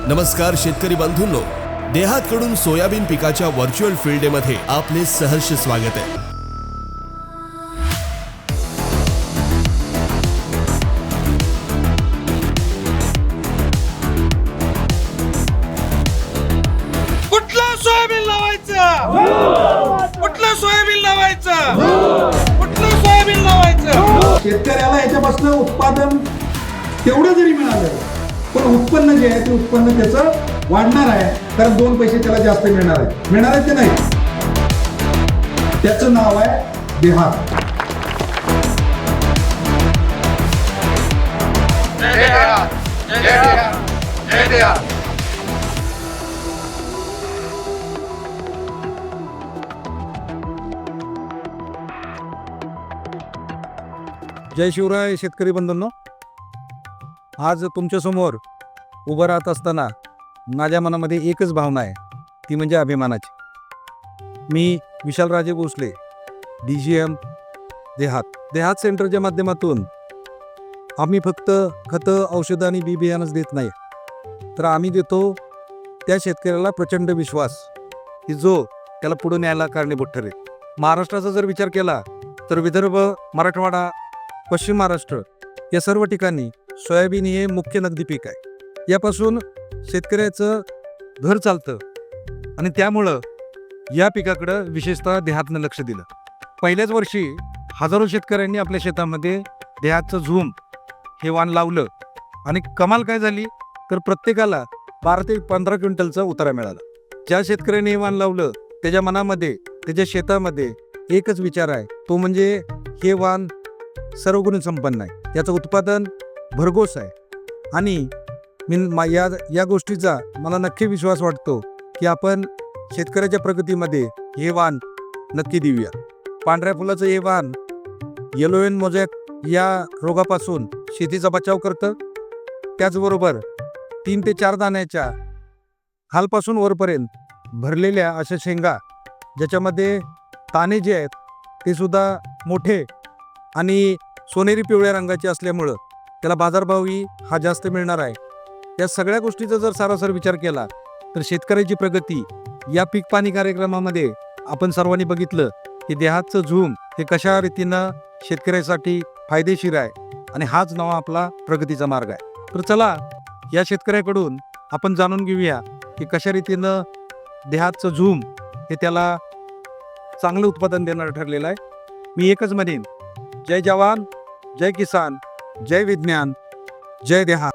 नमस्कार शेतकरी बंधूंनो, देहातकडून सोयाबीन पिकाच्या व्हर्च्युअल फील्ड डे मध्ये आपले सहर्ष स्वागत आहे. कुठलं सोयाबीन लावायचं, कुठलं सोयाबीन लावायचं, कुठलं सोयाबीन लावायचं. शेतकऱ्याला याच्यापासून उत्पादन तेवढं जरी मिळालं पण उत्पन्न जे आहे ते उत्पन्न त्याचं वाढणार आहे, कारण 2 पैसे त्याला जास्त मिळणार आहे ते नाही. त्याचं नाव आहे देहात. जय शिवराय शेतकरी बंधूंनो, आज तुमच्यासमोर उभं राहत असताना माझ्या मनामध्ये एकच भावना आहे, ती म्हणजे अभिमानाची. मी विशालराजे भोसले, DGM देहात सेंटरच्या माध्यमातून आम्ही फक्त खतं, औषधं आणि बी बियाणंच देत नाही, तर आम्ही देतो त्या शेतकऱ्याला प्रचंड विश्वास की जो त्याला पुढे न्यायला कारणीभूत ठरेल. महाराष्ट्राचा जर विचार केला तर विदर्भ, मराठवाडा, पश्चिम महाराष्ट्र या सर्व ठिकाणी सोयाबीन हे मुख्य नगदी पीक आहे. यापासून शेतकऱ्याचं घर चालतं आणि त्यामुळं या पिकाकडं विशेषतः देहातनं लक्ष दिलं. पहिल्याच वर्षी हजारो शेतकऱ्यांनी आपल्या शेतामध्ये देहातचं झूम हे वाण लावलं आणि कमाल काय झाली तर प्रत्येकाला 12 ते 15 क्विंटलचा उतारा मिळाला. ज्या शेतकऱ्याने हे वाण लावलं त्याच्या मनामध्ये, त्याच्या शेतामध्ये एकच विचार आहे, तो म्हणजे हे वाण सर्वगुण संपन्न आहे, त्याचं उत्पादन भरघोस आहे. आणि मी या गोष्टीचा मला नक्की विश्वास वाटतो की आपण शेतकऱ्याच्या प्रगतीमध्ये हे वाण नक्की देऊया. पांढऱ्या फुलाचं हे वाण येलोवेन मोझॅक या रोगापासून शेतीचा बचाव करतं. त्याचबरोबर 3 ते 4 दाण्याच्या खालपासून वरपर्यंत भरलेल्या अशा शेंगा, ज्याच्यामध्ये दाणे जे आहेत ते सुद्धा मोठे आणि सोनेरी पिवळ्या रंगाचे असल्यामुळं त्याला बाजारभावही हा जास्त मिळणार आहे. या सगळ्या गोष्टीचा जर सारासार विचार केला तर शेतकऱ्याची प्रगती या पीक पाणी कार्यक्रमामध्ये आपण सर्वांनी बघितलं की देहातचं झूम हे कशा रीतीनं शेतकऱ्यासाठी फायदेशीर आहे आणि हाच नवा आपला प्रगतीचा मार्ग आहे. तर चला या शेतकऱ्याकडून आपण जाणून घेऊया की कशा रीतीनं देहातचं झूम हे त्याला चांगलं उत्पादन देणारं ठरलेलं आहे. मी एकच म्हणेन, जय जवान, जय किसान, जय विज्ञान, जय देहात.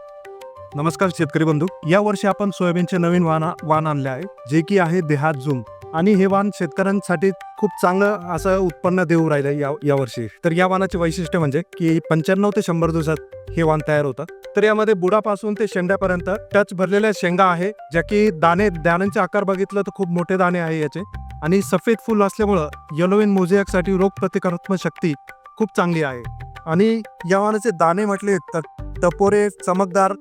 नमस्कार शेतकरी बंधू, या वर्षी आपण सोयाबीनचे नवीन वाण आणले आहे, जे की आहे देहात झूम. आणि हे वाण शेतकऱ्यांसाठी खूप चांगलं असं उत्पन्न देऊ राहिलं या वर्षी. तर या वाणाचे वैशिष्ट्य म्हणजे की 95 ते 100 दिवसात हे वाण तयार होतं. तर यामध्ये बुडापासून ते शेंड्यापर्यंत टच भरलेल्या शेंगा आहे, ज्या की दाण्यांचे आकार बघितलं तर खूप मोठे दाणे आहे याचे. आणि सफेद फुल असल्यामुळं येलोवेन मोझॅकसाठी रोगप्रतिकारक शक्ती खूप चांगली आहे. आणि या वाणाचे दाणे म्हटले तर टपोरे, चमकदार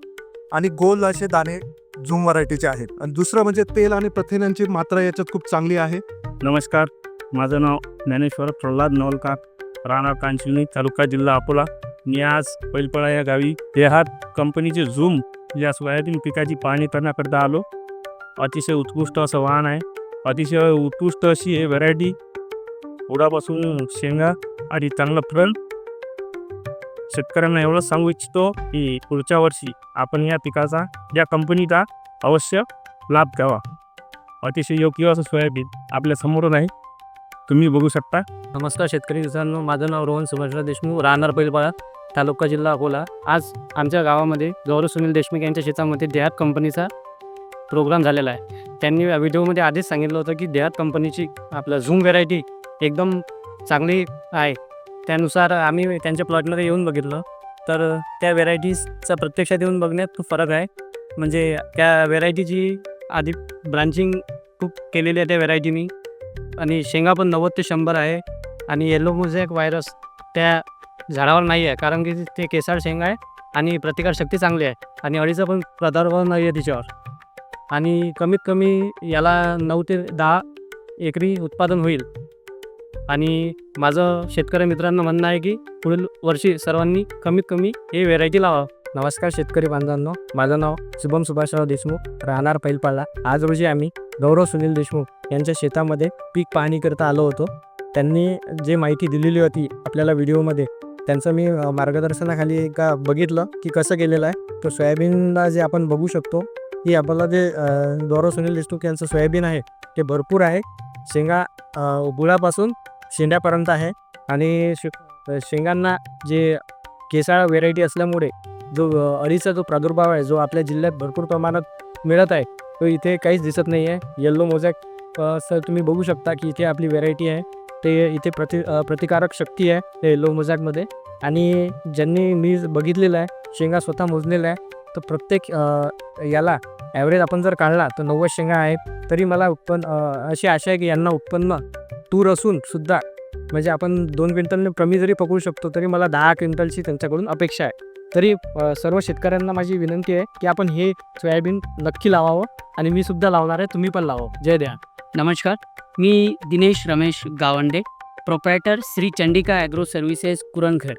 आणि गोल असे दाणे झूम व्हरायटीचे आहेत. आणि दुसरं म्हणजे तेल आणि प्रथिनांची मात्रा याच्यात खूप चांगली आहे. नमस्कार, माझं नाव ज्ञानेश्वर प्रल्हाद नवलकार, राहणार कांचिवनी, तालुका जिल्हा अकोला. मी आज बैलपळा या गावी देहात कंपनीचे झूम या सोयाबीन पिकाची पाहणी करण्याकरता आलो. अतिशय उत्कृष्ट असं वाहन आहे, अतिशय उत्कृष्ट अशी हे व्हरायटी, बुडापासून शेंगा आणि चांगलं फळ. शेतकऱ्यांना एवढंच सांगू इच्छितो की पुढच्या वर्षी आपण या पिकाचा, या कंपनीचा अवश्य लाभ घ्यावा. अतिशय योग्य असं सोयाबीन आपल्या समोरून आहे, तुम्ही बघू शकता. नमस्कार शेतकरी मित्रांनो, माझं नाव रोहन सुभाषराव देशमुख, राहणार बैलपाडा, तालुका जिल्हा अकोला. आज आमच्या गावामध्ये गौरव सुनील देशमुख यांच्या शेतामध्ये देहात कंपनीचा प्रोग्राम झालेला आहे. त्यांनी व्हिडिओमध्ये आधीच सांगितलं होतं की देहात कंपनीची आपलं झूम व्हेरायटी एकदम चांगली आहे. त्यानुसार आम्ही त्यांच्या प्लॉटमध्ये येऊन बघितलं, तर त्या व्हेरायटीजचा प्रत्यक्षात येऊन बघण्यात खूप फरक आहे. म्हणजे त्या व्हेरायटीची आधी ब्रांचिंग खूप केलेली आहे त्या व्हेरायटीनी, आणि शेंगा पण 90 ते 100 आहे. आणि येलो मोझॅक व्हायरस त्या झाडावर नाही आहे, कारण की ते केसाळ शेंगा आहे आणि प्रतिकारशक्ती चांगली आहे आणि अळीचा पण प्रादुर्भाव नाही आहे तिच्यावर. आणि कमीत कमी याला 9 ते 10 एकरी उत्पादन होईल. आणि माझं शेतकरी मित्रांना म्हणणं आहे की पुढील वर्षी सर्वांनी कमीत कमी हे व्हेरायटी लावा. नमस्कार शेतकरी बांधवांनो, माझं नाव शुभम सुभाषराव देशमुख, राहणार पैलपाडा. आज रोजी आम्ही गौरव सुनील देशमुख यांच्या शेतामध्ये पीक पाहणी करता आलो होतो. त्यांनी जे माहिती दिलेली होती आपल्याला व्हिडिओमध्ये, त्यांचं मी मार्गदर्शनाखाली का बघितलं की कसं केलेलं आहे. तर सोयाबीनला जे आपण बघू शकतो की आपल्याला जे गौरव सुनील देशमुख यांचं सोयाबीन आहे ते भरपूर आहे. शेंगा बुळापासून शेंड्यापर्यंत आहे आणि शेंगांना जे केसाळ व्हेरायटी असल्यामुळे जो अळीचा जो प्रादुर्भाव आहे जो आपल्या जिल्ह्यात भरपूर प्रमाणात मिळत आहे तो इथे काहीच दिसत नाही आहे. येल्लो मोझॅक सर तुम्ही बघू शकता की इथे आपली व्हेरायटी आहे ते इथे प्रतिकारक शक्ती आहे ते येल्लो मोझॅकमध्ये. आणि ज्यांनी मी बघितलेलं आहे शेंगा स्वतः मोजलेलं आहे तर प्रत्येक याला ॲव्हरेज आपण जर काढला तर 90 शेंगा आहेत. तरी मला अशी आशा आहे की यांना उत्पन्न तूर असून सुद्धा म्हणजे आपण 2 क्विंटलने कमी जरी पकडू शकतो तरी मला 10 क्विंटलची त्यांच्याकडून अपेक्षा आहे. तरी सर्व शेतकऱ्यांना माझी विनंती आहे की आपण हे सोयाबीन नक्की लावावं आणि मी सुद्धा लावणार आहे, तुम्ही पण लावा. जय द्या. नमस्कार, मी Dinesh Ramesh Gawande, proprietor Shri Chandika agro services Kurankhed.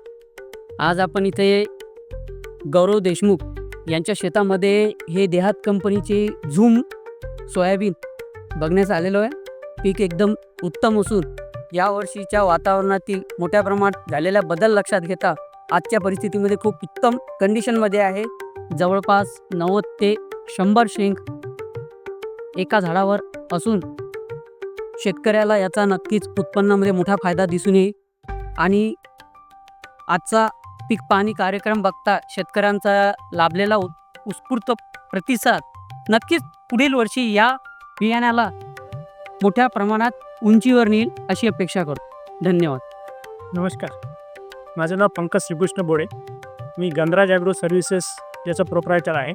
आज आपण इथे गौरव देशमुख यांच्या शेतामध्ये हे देहात कंपनीचे झूम सोयाबीन बघण्यास आलेलो आहे. पीक एकदम उत्तम असून यावर्षीच्या वातावरणातील मोठ्या प्रमाणात झालेला बदल लक्षात घेता आजच्या परिस्थितीमध्ये खूप उत्तम कंडिशनमध्ये आहे. जवळपास 90 ते 100 शेंग एका झाडावर असून शेतकऱ्याला याचा नक्कीच उत्पन्नामध्ये मोठा फायदा दिसून येईल. आणि आजचा पीक पाहणी कार्यक्रम बघता शेतकऱ्यांचा लाभलेला उत्स्फूर्त प्रतिसाद नक्कीच पुढील वर्षी या बियाण्याला मोठ्या प्रमाणात उंचीवर नेईल अशी अपेक्षा करतो. धन्यवाद. नमस्कार, माझं नाव पंकज श्रीकृष्ण बोडे, मी गणराज ॲग्रो सर्व्हिसेस याचा प्रोप्रायटर आहे.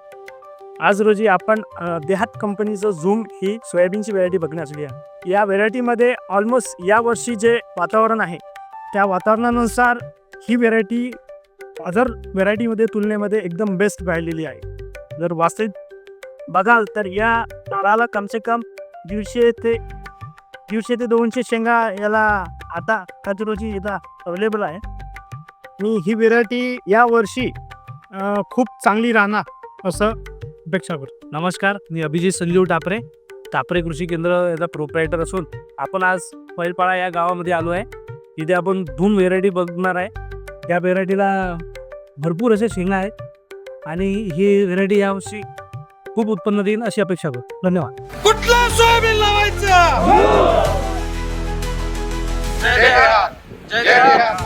आज रोजी आपण देहात कंपनीचं झूम ही सोयाबीनची व्हरायटी बघण्यास आली आहे. या व्हरायटीमध्ये ऑलमोस्ट यावर्षी जे वातावरण आहे त्या वातावरणानुसार ही व्हरायटी अदर व्हरायटीमध्ये तुलनेमध्ये एकदम बेस्ट राहिलेली आहे. जर वास्तविक बघाल तर या झाडाला कमसे कम 150 ते 200 शेंगा याला आता आज रोजी इथं अवेलेबल आहे. मी ही व्हेरायटी यावर्षी खूप चांगली राहणार असं अपेक्षा करतो. नमस्कार, मी अभिजित संजीव टापरे कृषी केंद्र याचा प्रोप्रायटर असून आपण आज पैलपाडा या गावामध्ये आलो आहे. इथे आपण धूम व्हेरायटी बघणार आहे. या व्हेरायटीला भरपूर असे शेंगा आहेत आणि ही व्हेरायटी यावर्षी खूप उत्पन्न देईल अशी अपेक्षा करतो. धन्यवाद. कुठलं सोयाबीन लावायचं? जय देहात, जय देहात.